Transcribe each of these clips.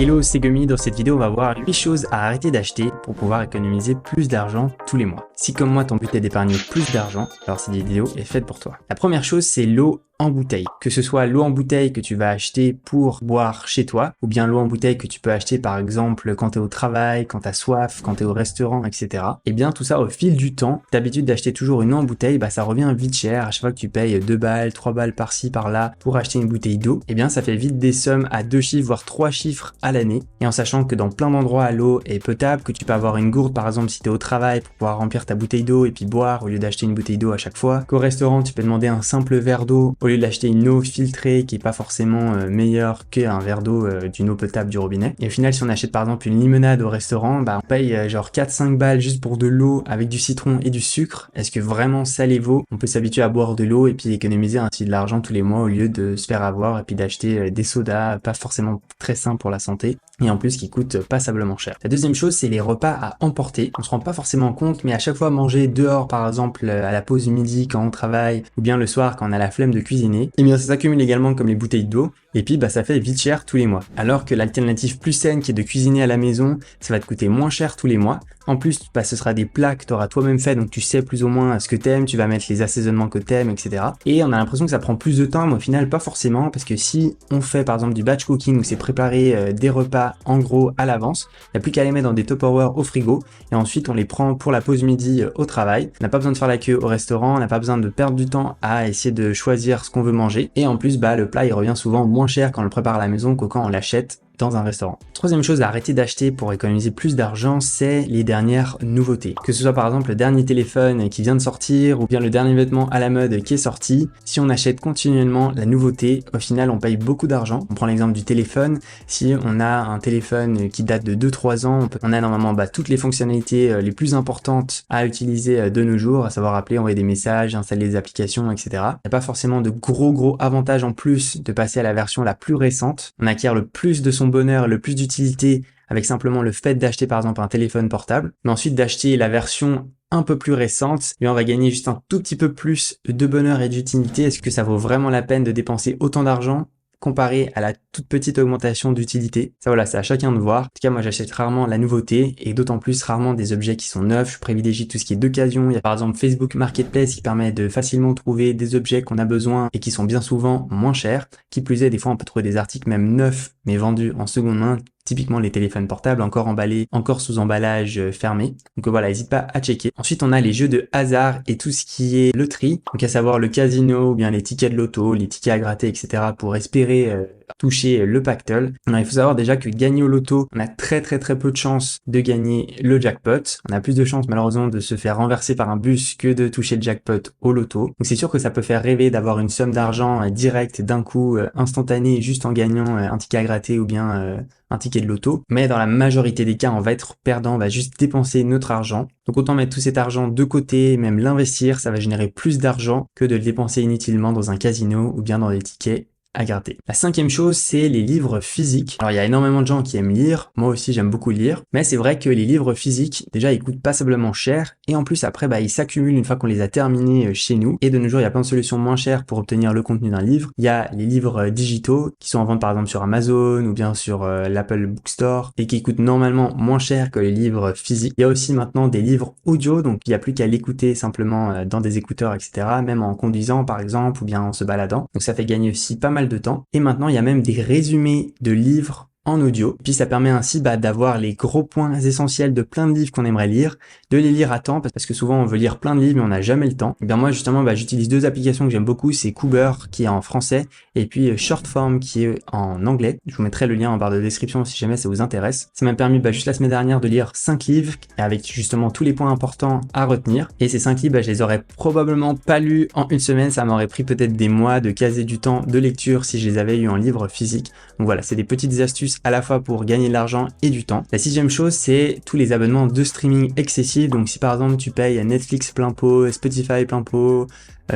Hello, c'est Gumi. Dans cette vidéo, on va voir 8 choses à arrêter d'acheter pour pouvoir économiser plus d'argent tous les mois. Si comme moi, ton but est d'épargner plus d'argent, alors cette vidéo est faite pour toi. La première chose, c'est l'eau en bouteille. Que ce soit l'eau en bouteille que tu vas acheter pour boire chez toi, ou bien l'eau en bouteille que tu peux acheter par exemple quand tu es au travail, quand tu as soif, quand tu es au restaurant, etc. Et bien tout ça au fil du temps, d'habitude d'acheter toujours une eau en bouteille, ça revient vite cher. À chaque fois que tu payes 2 balles, 3 balles par-ci, par-là pour acheter une bouteille d'eau, et bien ça fait vite des sommes à 2 chiffres, voire 3 chiffres à l'année. Et en sachant que dans plein d'endroits l'eau est potable, que tu peux avoir une gourde par exemple si tu es au travail pour pouvoir remplir ta bouteille d'eau et puis boire au lieu d'acheter une bouteille d'eau à chaque fois, qu'au restaurant tu peux demander un simple verre d'eau au lieu d'acheter une eau filtrée qui est pas forcément meilleure qu'un verre d'eau d'une eau potable du robinet. Et au final, si on achète par exemple une limonade au restaurant, on paye genre 4-5 balles juste pour de l'eau avec du citron et du sucre. Est-ce que vraiment ça les vaut? On peut s'habituer à boire de l'eau et puis économiser ainsi de l'argent tous les mois au lieu de se faire avoir et puis d'acheter des sodas pas forcément très sains pour la santé et en plus qui coûtent passablement cher. La deuxième chose, c'est les repas à emporter. On se rend pas forcément compte, mais à chaque fois manger dehors par exemple à la pause du midi quand on travaille ou bien le soir quand on a la flemme de cuisiner, et bien ça s'accumule également comme les bouteilles d'eau et puis ça fait vite cher tous les mois. Alors que l'alternative plus saine qui est de cuisiner à la maison, ça va te coûter moins cher tous les mois. En plus, ce sera des plats que tu auras toi-même fait, donc tu sais plus ou moins ce que t'aimes, tu vas mettre les assaisonnements que t'aimes, etc. Et on a l'impression que ça prend plus de temps, mais au final pas forcément, parce que si on fait par exemple du batch cooking où c'est préparer des repas en gros à l'avance, il n'y a plus qu'à les mettre dans des Tupperware au frigo et ensuite on les prend pour la pause midi au travail. On n'a pas besoin de faire la queue au restaurant, on n'a pas besoin de perdre du temps à essayer de choisir ce qu'on veut manger et en plus le plat il revient souvent moins cher quand on le prépare à la maison que quand on l'achète dans un restaurant. Troisième chose à arrêter d'acheter pour économiser plus d'argent, c'est les dernières nouveautés. Que ce soit par exemple le dernier téléphone qui vient de sortir ou bien le dernier vêtement à la mode qui est sorti, si on achète continuellement la nouveauté, au final on paye beaucoup d'argent. On prend l'exemple du téléphone, si on a un téléphone qui date de 2-3 ans, on a normalement toutes les fonctionnalités les plus importantes à utiliser de nos jours, à savoir appeler, envoyer des messages, installer des applications, etc. Il n'y a pas forcément de gros avantages en plus de passer à la version la plus récente. On acquiert le plus de son bonheur, le plus d'utilité avec simplement le fait d'acheter par exemple un téléphone portable, mais ensuite d'acheter la version un peu plus récente, et on va gagner juste un tout petit peu plus de bonheur et d'utilité. Est-ce que ça vaut vraiment la peine de dépenser autant d'argent comparé à la toute petite augmentation d'utilité? Ça voilà, c'est à chacun de voir. En tout cas, moi j'achète rarement la nouveauté et d'autant plus rarement des objets qui sont neufs. Je privilégie tout ce qui est d'occasion. Il y a par exemple Facebook Marketplace qui permet de facilement trouver des objets qu'on a besoin et qui sont bien souvent moins chers. Qui plus est, des fois on peut trouver des articles même neufs mais vendus en seconde main. Typiquement les téléphones portables encore emballés, encore sous emballage fermé. Donc voilà, n'hésite pas à checker. Ensuite, on a les jeux de hasard et tout ce qui est loterie. Donc à savoir le casino ou bien les tickets de loto, les tickets à gratter, etc. pour espérer toucher le pactole. Alors il faut savoir déjà que gagner au loto, on a très peu de chances de gagner le jackpot. On a plus de chances malheureusement de se faire renverser par un bus que de toucher le jackpot au loto. Donc c'est sûr que ça peut faire rêver d'avoir une somme d'argent directe d'un coup instantanée juste en gagnant un ticket à gratter ou bien un ticket de loto, mais dans la majorité des cas, on va être perdant, on va juste dépenser notre argent. Donc autant mettre tout cet argent de côté, même l'investir, ça va générer plus d'argent que de le dépenser inutilement dans un casino ou bien dans des tickets à gratter. La cinquième chose, c'est les livres physiques. Alors il y a énormément de gens qui aiment lire, moi aussi j'aime beaucoup lire, mais c'est vrai que les livres physiques, déjà ils coûtent passablement cher, et en plus après ils s'accumulent une fois qu'on les a terminés chez nous, et de nos jours il y a plein de solutions moins chères pour obtenir le contenu d'un livre. Il y a les livres digitaux qui sont en vente par exemple sur Amazon ou bien sur l'Apple Bookstore, et qui coûtent normalement moins cher que les livres physiques. Il y a aussi maintenant des livres audio, donc il n'y a plus qu'à l'écouter simplement dans des écouteurs, etc., même en conduisant par exemple, ou bien en se baladant. Donc ça fait gagner aussi pas mal de temps. Et maintenant, il y a même des résumés de livres en audio. Puis ça permet ainsi d'avoir les gros points essentiels de plein de livres qu'on aimerait lire, de les lire à temps, parce que souvent on veut lire plein de livres mais on n'a jamais le temps. Et bien moi justement j'utilise deux applications que j'aime beaucoup, c'est Cooper qui est en français et puis Shortform qui est en anglais. Je vous mettrai le lien en barre de description si jamais ça vous intéresse. Ça m'a permis juste la semaine dernière de lire 5 livres avec justement tous les points importants à retenir. Et ces 5 livres, je les aurais probablement pas lus en une semaine, ça m'aurait pris peut-être des mois de caser du temps de lecture si je les avais eu en livre physique. Donc voilà, c'est des petites astuces à la fois pour gagner de l'argent et du temps. La sixième chose, c'est tous les abonnements de streaming excessifs. Donc si par exemple tu payes Netflix plein pot, Spotify plein pot,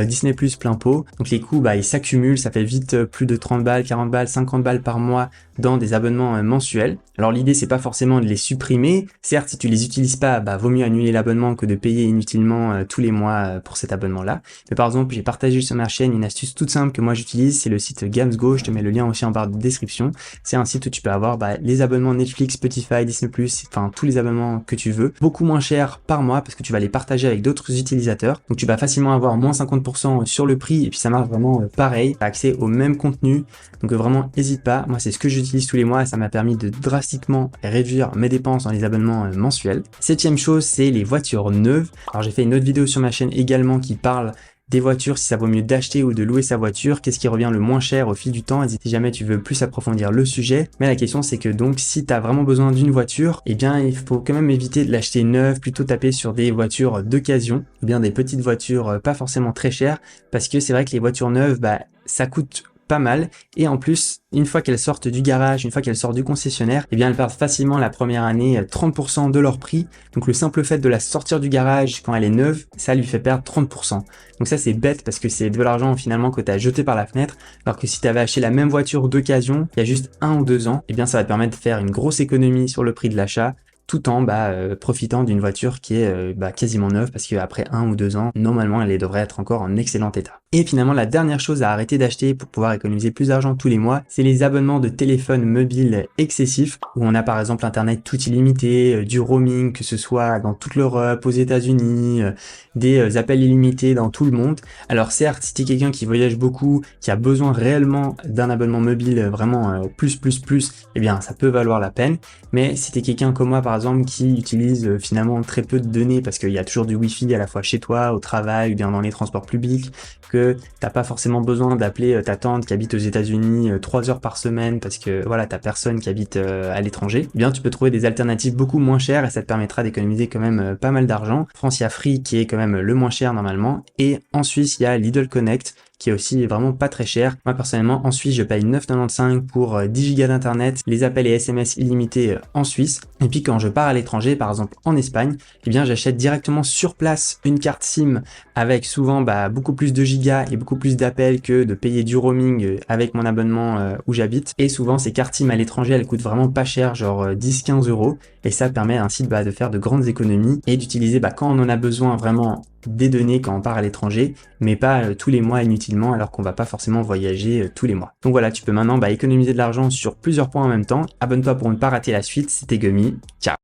Disney Plus plein pot. Donc les coûts, bah, ils s'accumulent, ça fait vite plus de 30 balles, 40 balles, 50 balles par mois dans des abonnements mensuels. Alors l'idée, c'est pas forcément de les supprimer. Certes, si tu les utilises pas, bah, vaut mieux annuler l'abonnement que de payer inutilement tous les mois pour cet abonnement-là. Mais par exemple, j'ai partagé sur ma chaîne une astuce toute simple que moi j'utilise, c'est le site Gamsgo. Je te mets le lien aussi en barre de description. C'est un site où tu peux avoir les abonnements Netflix, Spotify, Disney+, enfin tous les abonnements que tu veux, beaucoup moins cher par mois parce que tu vas les partager avec d'autres utilisateurs. Donc tu vas facilement avoir moins 50% sur le prix et puis ça marche vraiment pareil, tu as accès au même contenu. Donc vraiment n'hésite pas, moi c'est ce que j'utilise tous les mois et ça m'a permis de drastiquement réduire mes dépenses dans les abonnements mensuels. Septième chose, c'est les voitures neuves. Alors j'ai fait une autre vidéo sur ma chaîne également qui parle des voitures, si ça vaut mieux d'acheter ou de louer sa voiture, qu'est-ce qui revient le moins cher au fil du temps, et si jamais tu veux plus approfondir le sujet. Mais la question c'est que donc si tu as vraiment besoin d'une voiture, eh bien il faut quand même éviter de l'acheter neuve, plutôt taper sur des voitures d'occasion, ou bien des petites voitures pas forcément très chères, parce que c'est vrai que les voitures neuves, ça coûte pas mal, et en plus une fois qu'elles sortent du garage, une fois qu'elles sortent du concessionnaire, eh bien elles perdent facilement la première année 30% de leur prix. Donc le simple fait de la sortir du garage quand elle est neuve, ça lui fait perdre 30%. Donc ça c'est bête parce que c'est de l'argent finalement que tu as jeté par la fenêtre, alors que si tu avais acheté la même voiture d'occasion il y a juste 1 ou 2 ans, eh bien ça va te permettre de faire une grosse économie sur le prix de l'achat, tout en profitant d'une voiture qui est quasiment neuve, parce qu'après 1 ou 2 ans, normalement elle devrait être encore en excellent état. Et finalement, la dernière chose à arrêter d'acheter pour pouvoir économiser plus d'argent tous les mois, c'est les abonnements de téléphone mobile excessifs, où on a par exemple internet tout illimité, du roaming, que ce soit dans toute l'Europe, aux États-Unis, des appels illimités dans tout le monde. Alors certes, si tu es quelqu'un qui voyage beaucoup, qui a besoin réellement d'un abonnement mobile vraiment plus, eh bien ça peut valoir la peine. Mais si tu es quelqu'un comme moi par exemple qui utilise finalement très peu de données, parce qu'il y a toujours du wifi à la fois chez toi, au travail ou bien dans les transports publics, que t'as pas forcément besoin d'appeler ta tante qui habite aux États-Unis 3 heures par semaine parce que voilà, t'as personne qui habite à l'étranger, eh bien tu peux trouver des alternatives beaucoup moins chères et ça te permettra d'économiser quand même pas mal d'argent. En France, il y a Free qui est quand même le moins cher normalement, et en Suisse il y a Lidl Connect qui est aussi vraiment pas très cher. Moi personnellement en Suisse je paye 9,95 pour 10 gigas d'internet, les appels et SMS illimités en Suisse. Et puis quand je pars à l'étranger, par exemple en Espagne, eh bien j'achète directement sur place une carte SIM avec souvent beaucoup plus de gigas et beaucoup plus d'appels que de payer du roaming avec mon abonnement où j'habite. Et souvent ces cartes SIM à l'étranger elles coûtent vraiment pas cher, genre 10-15 euros, et ça permet ainsi de faire de grandes économies et d'utiliser quand on en a besoin vraiment des données quand on part à l'étranger, mais pas tous les mois inutilement alors qu'on va pas forcément voyager tous les mois. Donc voilà, tu peux maintenant économiser de l'argent sur plusieurs points en même temps. Abonne-toi pour ne pas rater la suite, c'était Gummy, ciao.